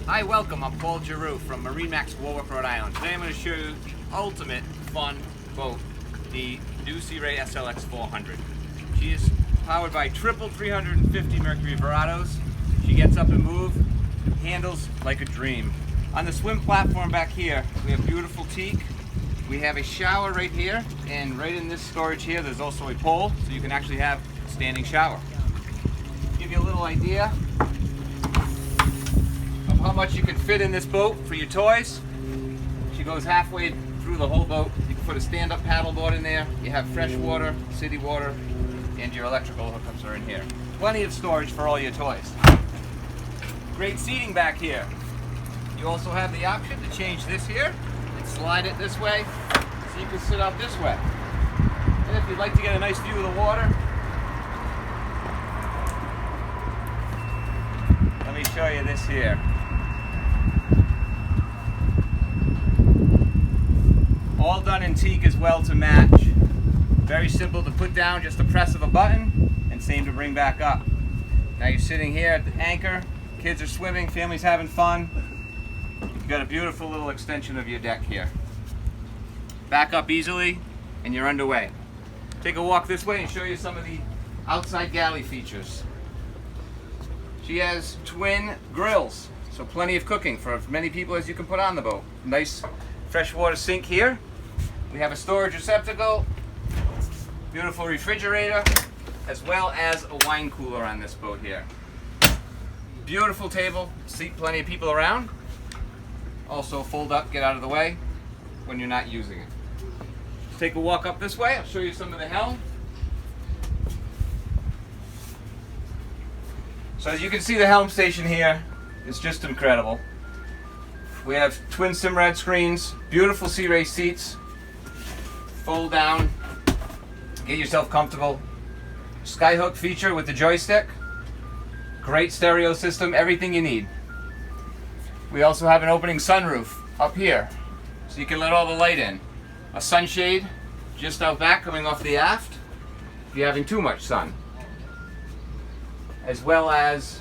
Hi, welcome. I'm Paul Giroux from MarineMax, Warwick, Rhode Island. Today I'm going to show you the ultimate fun boat, the new Sea Ray SLX 400. She is powered by triple 350 Mercury Verados. She gets up and moves, handles like a dream. On the swim platform back here, we have beautiful teak. We have a shower right here, and right in this storage here, there's also a pole, so you can actually have a standing shower. Give you a little idea of how much you can fit in this boat for your toys. She goes halfway through the whole boat. You can put a stand-up paddleboard in there. You have fresh water, city water, and your electrical hookups are in here. Plenty of storage for all your toys. Great seating back here. You also have the option to change this here and slide it this way, so you can sit out this way. And if you'd like to get a nice view of the water, let me show you this here. All done in teak as well to match. Very simple to put down, just a press of a button, and same to bring back up. Now you're sitting here at the anchor, kids are swimming, family's having fun. You've got a beautiful little extension of your deck here. Back up easily, and you're underway. Take a walk this way and show you some of the outside galley features. She has twin grills, so plenty of cooking for as many people as you can put on the boat. Nice freshwater sink here. We have a storage receptacle, beautiful refrigerator, as well as a wine cooler on this boat here. Beautiful table, seat plenty of people around. Also fold up, get out of the way when you're not using it. Let's take a walk up this way. I'll show you some of the helm. So as you can see, the helm station here is just incredible. We have twin Simrad screens, beautiful Sea Ray seats, fold down, get yourself comfortable. Skyhook feature with the joystick, great stereo system, everything you need. We also have an opening sunroof up here, so you can let all the light in. A sunshade just out back coming off the aft, if you're having too much sun. As well as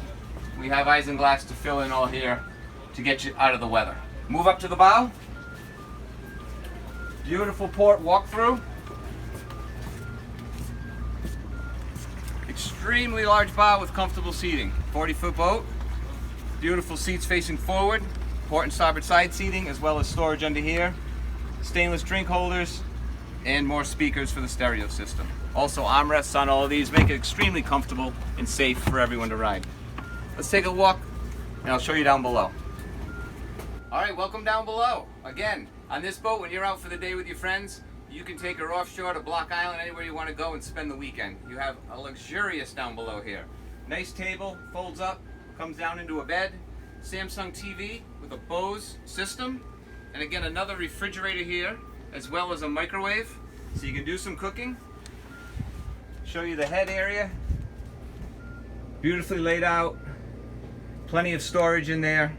we have isinglass to fill in all here to get you out of the weather. Move up to the bow. Beautiful port walkthrough. Extremely large bow with comfortable seating. 40-foot boat. Beautiful seats facing forward. Port and starboard side seating, as well as storage under here. Stainless drink holders and more speakers for the stereo system. Also armrests on all of these make it extremely comfortable and safe for everyone to ride. Let's take a walk and I'll show you down below. Alright, welcome down below. Again, on this boat, when you're out for the day with your friends, you can take her offshore to Block Island, anywhere you want to go and spend the weekend. You have a luxurious down below here. Nice table, folds up, comes down into a bed. Samsung TV with a Bose system. And again, another refrigerator here, as well as a microwave, so you can do some cooking. Show you the head area. Beautifully laid out. Plenty of storage in there.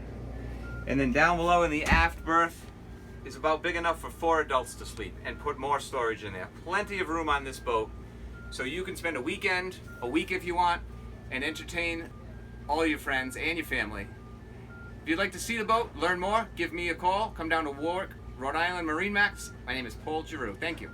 And then down below in the aft berth is about big enough for 4 adults to sleep, and put more storage in there. Plenty of room on this boat, so you can spend a weekend, a week if you want, and entertain all your friends and your family. If you'd like to see the boat, learn more, give me a call. Come down to Warwick, Rhode Island, MarineMax. My name is Paul Giroux. Thank you.